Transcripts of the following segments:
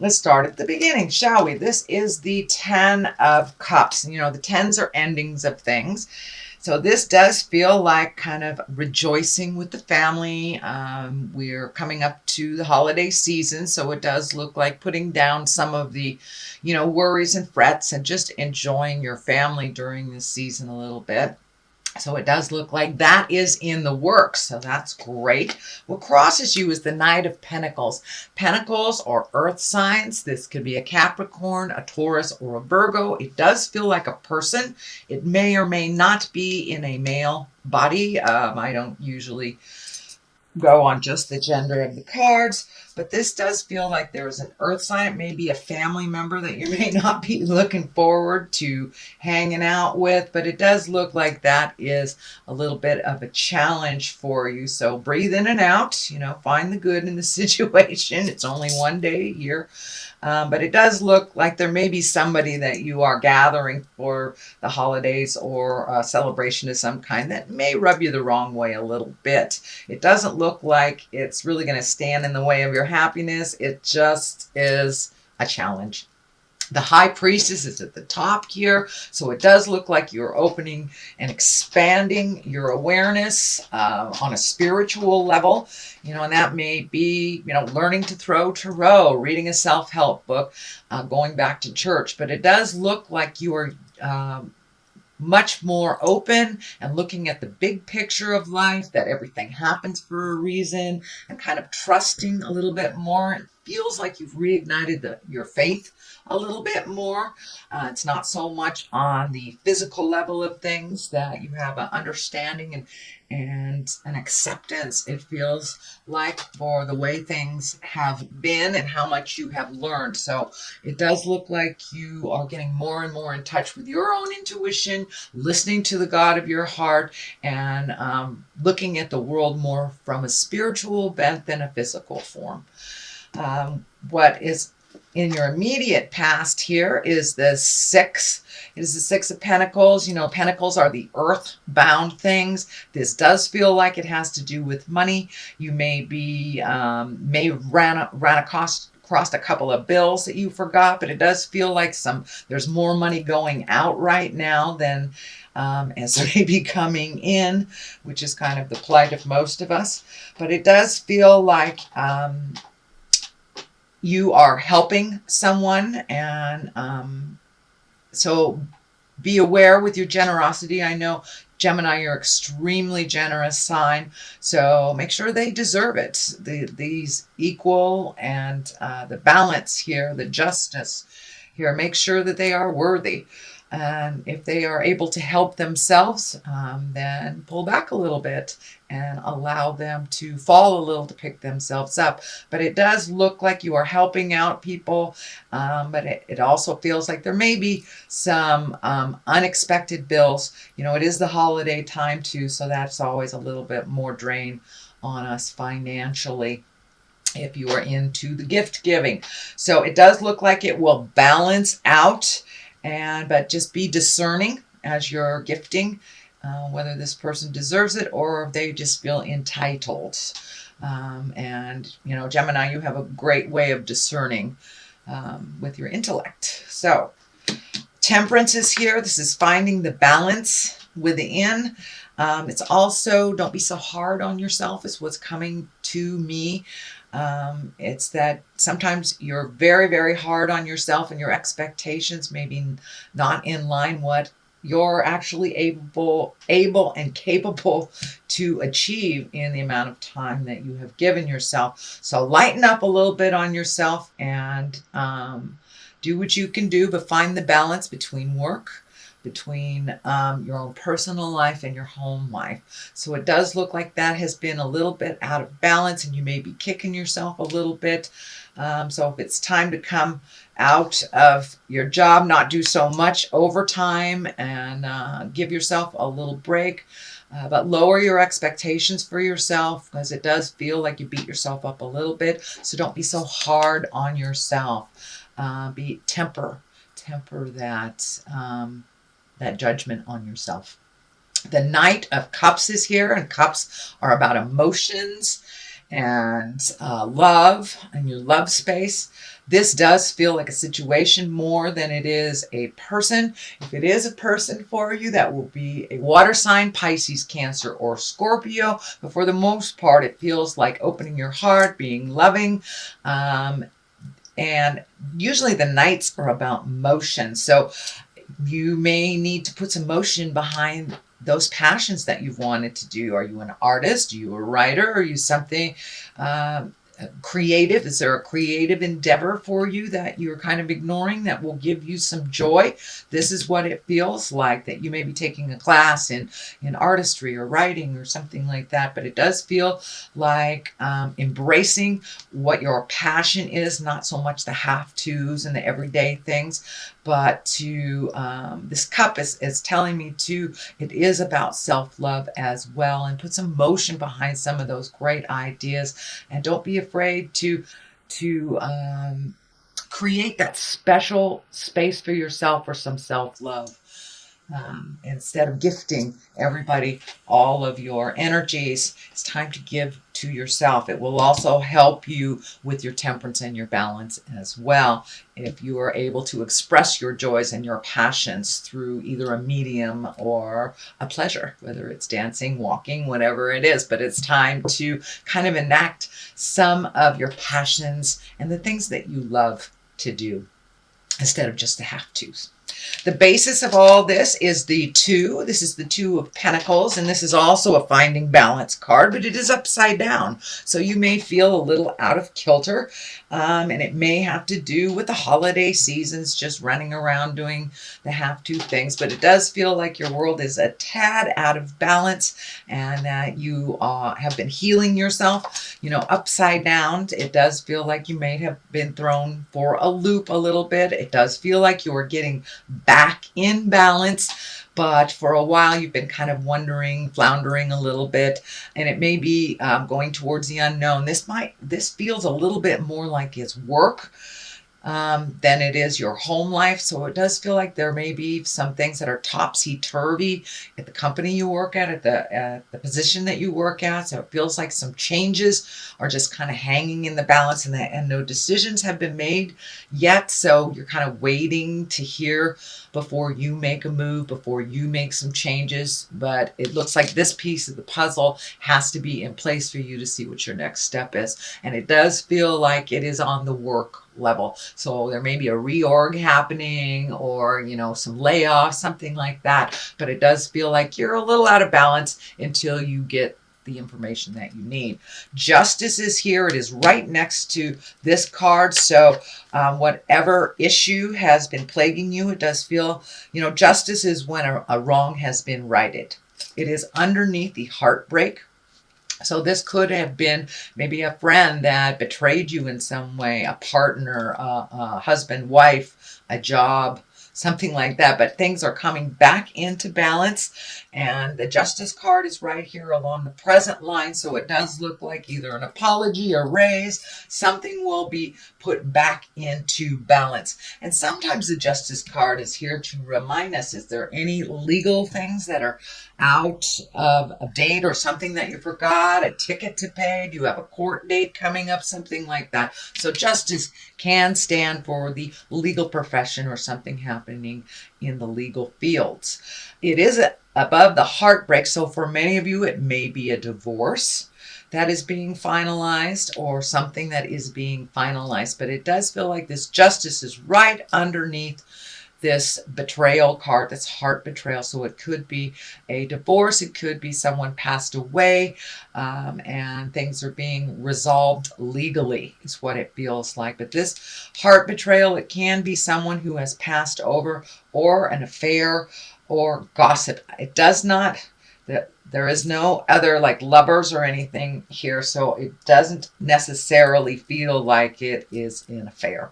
Let's start at the beginning, shall we? This is the 10 of Cups. You know, the 10s are endings of things. So this does feel like kind of rejoicing with the family. We're coming up to the holiday season, so it does look like putting down some of the, worries and frets and just enjoying your family during this season a little bit. So it does look like that is in the works. So that's great. What crosses you is the Knight of Pentacles. Pentacles are earth signs. This could be a Capricorn, a Taurus, or a Virgo. It does feel like a person. It may or may not be in a male body. I don't usually go on just the gender of the cards, but this does feel like there is an earth sign. It may be a family member that you may not be looking forward to hanging out with, but it does look like that is a little bit of a challenge for you. So breathe in and out, find the good in the situation. It's only one day a year. But it does look like there may be somebody that you are gathering for the holidays or a celebration of some kind that may rub you the wrong way a little bit. It doesn't look like it's really going to stand in the way of your happiness. It just is a challenge. The High Priestess is at the top here, so it does look like you're opening and expanding your awareness on a spiritual level, and that may be, learning to throw tarot, reading a self-help book, going back to church, but it does look like you are much more open and looking at the big picture of life, that everything happens for a reason, and kind of trusting a little bit more. It feels like you've reignited your faith a little bit more. It's not so much on the physical level of things, that you have an understanding and an acceptance, it feels like, for the way things have been and how much you have learned. So it does look like you are getting more and more in touch with your own intuition, listening to the God of your heart, and looking at the world more from a spiritual bent than a physical form. What is in your immediate past here is the Six. It is the Six of Pentacles. Pentacles are the earth-bound things. This does feel like it has to do with money. You may ran across a couple of bills that you forgot, but it does feel like there's more money going out right now than as maybe coming in, which is kind of the plight of most of us. But it does feel like you are helping someone, and so be aware with your generosity. I know, Gemini, you're extremely generous sign, so make sure they deserve it. These equal and the balance here, the justice here, make sure that they are worthy. And if they are able to help themselves, then pull back a little bit and allow them to fall a little to pick themselves up. But it does look like you are helping out people, but it also feels like there may be some unexpected bills. It is the holiday time too, so that's always a little bit more drain on us financially if you are into the gift giving. So it does look like it will balance out. But just be discerning as you're gifting, whether this person deserves it or if they just feel entitled. Gemini, you have a great way of discerning with your intellect. So Temperance is here. This is finding the balance within. It's also, don't be so hard on yourself, is what's coming to me. It's that sometimes you're very, very hard on yourself and your expectations may be not in line what you're actually able and capable to achieve in the amount of time that you have given yourself. So lighten up a little bit on yourself and do what you can do, but find the balance between work, between your own personal life and your home life. So it does look like that has been a little bit out of balance and you may be kicking yourself a little bit. So if it's time to come out of your job, not do so much overtime and give yourself a little break, but lower your expectations for yourself, because it does feel like you beat yourself up a little bit. So don't be so hard on yourself. Temper that judgment on yourself. The Knight of Cups is here, and cups are about emotions and love and your love space. This does feel like a situation more than it is a person. If it is a person for you, that will be a water sign, Pisces, Cancer, or Scorpio. But for the most part, it feels like opening your heart, being loving. And usually the nights are about motion. So you may need to put some motion behind those passions that you've wanted to do. Are you an artist? Are you a writer? Are you something creative? Is there a creative endeavor for you that you're kind of ignoring that will give you some joy? This is what it feels like, that you may be taking a class in artistry or writing or something like that. But it does feel like embracing what your passion is, not so much the have-tos and the everyday things, but to this cup is telling me too, it is about self-love as well, and put some motion behind some of those great ideas, and don't be afraid to create that special space for yourself for some self-love. Instead of gifting everybody all of your energies, it's time to give to yourself. It will also help you with your temperance and your balance as well, if you are able to express your joys and your passions through either a medium or a pleasure, whether it's dancing, walking, whatever it is. But it's time to kind of enact some of your passions and the things that you love to do instead of just the have-tos. The basis of all this is the 2. This is the 2 of Pentacles, and this is also a finding balance card, but it is upside down. So you may feel a little out of kilter, and it may have to do with the holiday seasons, just running around doing the have-to things. But it does feel like your world is a tad out of balance, and that you have been healing yourself, upside down. It does feel like you may have been thrown for a loop a little bit. It does feel like you're getting back in balance, but for a while you've been kind of wondering, floundering a little bit, and it may be going towards the unknown. This feels a little bit more like it's work than it is your home life. So it does feel like there may be some things that are topsy-turvy at the company you work at the position that you work at. So it feels like some changes are just kind of hanging in the balance, and no decisions have been made yet. So you're kind of waiting to hear before you make a move, before you make some changes. But it looks like this piece of the puzzle has to be in place for you to see what your next step is. And it does feel like it is on the work level. So there may be a reorg happening, or some layoffs, something like that. But it does feel like you're a little out of balance until you get the information that you need. Justice is here. It is right next to this card. So whatever issue has been plaguing you, it does feel, justice is when a wrong has been righted. It is underneath the heartbreak. So this could have been maybe a friend that betrayed you in some way, a partner, a husband, wife, a job, something like that. But things are coming back into balance, and the Justice card is right here along the present line. So it does look like either an apology, a raise, something will be put back into balance. And sometimes the Justice card is here to remind us, is there any legal things that are out of a date, or something that you forgot, a ticket to pay, do you have a court date coming up, something like that. So justice can stand for the legal profession or something happening in the legal fields. It is above the heartbreak, so for many of you it may be a divorce that is being finalized, or something that is being finalized. But it does feel like this justice is right underneath this betrayal card, that's heart betrayal. So it could be a divorce, it could be someone passed away, and things are being resolved legally, is what it feels like. But this heart betrayal, it can be someone who has passed over, or an affair, or gossip. It does not, there is no other like lovers or anything here, so it doesn't necessarily feel like it is an affair.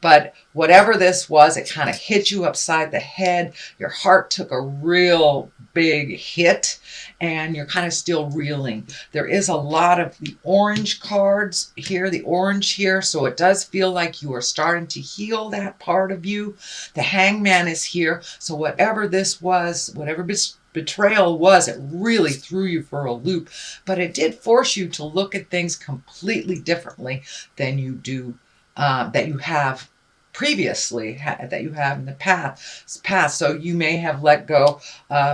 But whatever this was, it kind of hit you upside the head. Your heart took a real big hit, and you're kind of still reeling. There is a lot of the orange cards here, the orange here, so it does feel like you are starting to heal that part of you. The Hangman is here, so whatever this was, whatever betrayal was, it really threw you for a loop, but it did force you to look at things completely differently than you do that you have previously, that you have in the past. So you may have let go,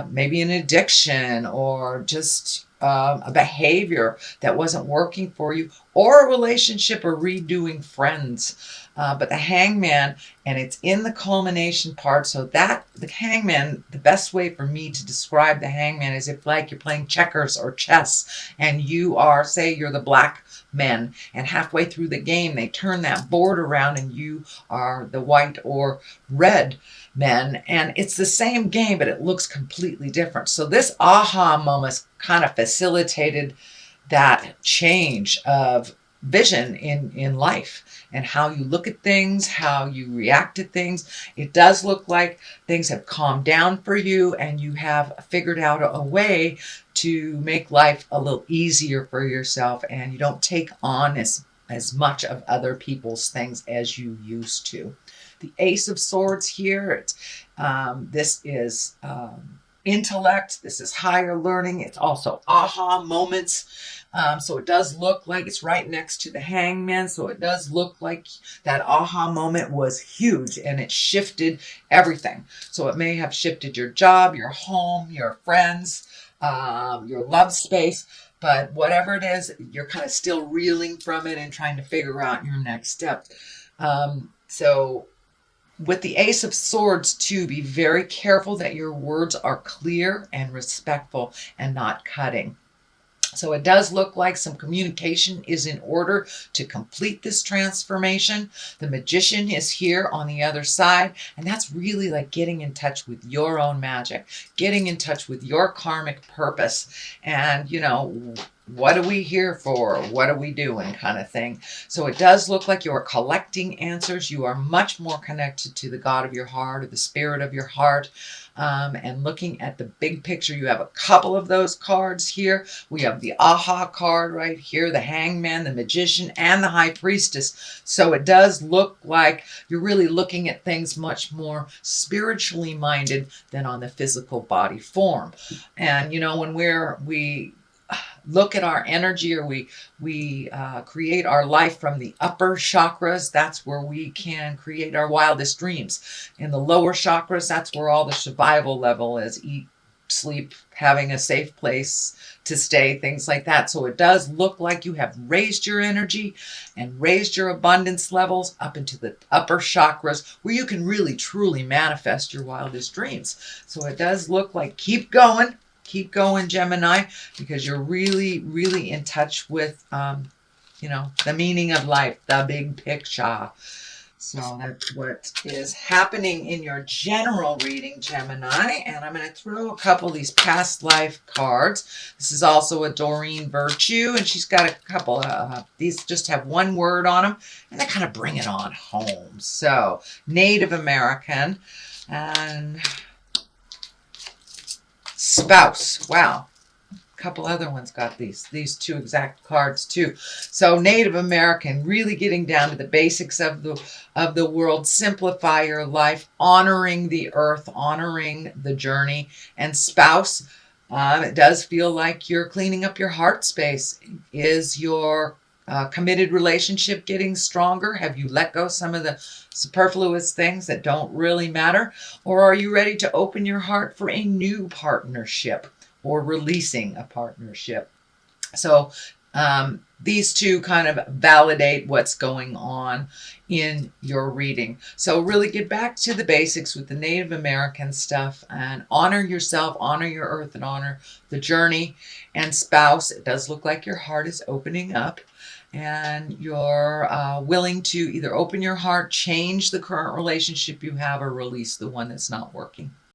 maybe an addiction, or just a behavior that wasn't working for you, or a relationship, or redoing friends. But the hangman, and it's in the culmination part. So that the hangman, the best way for me to describe the hangman is if like you're playing checkers or chess, and you are, say you're the black men, and halfway through the game they turn that board around and you are the white or red men, and it's the same game but it looks completely different. So this aha moment kind of facilitated that change of vision in life, and how you look at things, how you react to things. It does look like things have calmed down for you, and you have figured out a way to make life a little easier for yourself, and you don't take on as much of other people's things as you used to. The Ace of Swords here, this is intellect, this is higher learning, it's also aha moments. So it does look like it's right next to the hangman. So it does look like that aha moment was huge and it shifted everything. So it may have shifted your job, your home, your friends, your love space. But whatever it is, you're kind of still reeling from it and trying to figure out your next step. So with the Ace of Swords too, be very careful that your words are clear and respectful and not cutting. So it does look like some communication is in order to complete this transformation. The Magician is here on the other side, and that's really like getting in touch with your own magic, getting in touch with your karmic purpose, and what are we here for? What are we doing, kind of thing. So it does look like you're collecting answers. You are much more connected to the God of your heart, or the spirit of your heart. And looking at the big picture, you have a couple of those cards here. We have the aha card right here, the hangman, the magician, and the high priestess. So it does look like you're really looking at things much more spiritually minded than on the physical body form. And when we look at our energy, or we create our life from the upper chakras, that's where we can create our wildest dreams. In the lower chakras, that's where all the survival level is: eat, sleep, having a safe place to stay, things like that. So it does look like you have raised your energy and raised your abundance levels up into the upper chakras, where you can really truly manifest your wildest dreams. So it does look like keep going. Keep going, Gemini, because you're really, really in touch with, the meaning of life, the big picture. So that's what is happening in your general reading, Gemini. And I'm going to throw a couple of these past life cards. This is also a Doreen Virtue, and she's got a couple of, these just have one word on them, and they kind of bring it on home. So, Native American and Spouse. Wow. A couple other ones got these two exact cards too. So Native American, really getting down to the basics of the world. Simplify your life, honoring the earth, honoring the journey. And Spouse, it does feel like you're cleaning up your heart space. Is your committed relationship getting stronger? Have you let go some of the superfluous things that don't really matter? Or are you ready to open your heart for a new partnership, or releasing a partnership? So these two kind of validate what's going on in your reading. So really get back to the basics with the Native American stuff, and honor yourself, honor your earth, and honor the journey. And Spouse, it does look like your heart is opening up, and you're willing to either open your heart, change the current relationship you have, or release the one that's not working.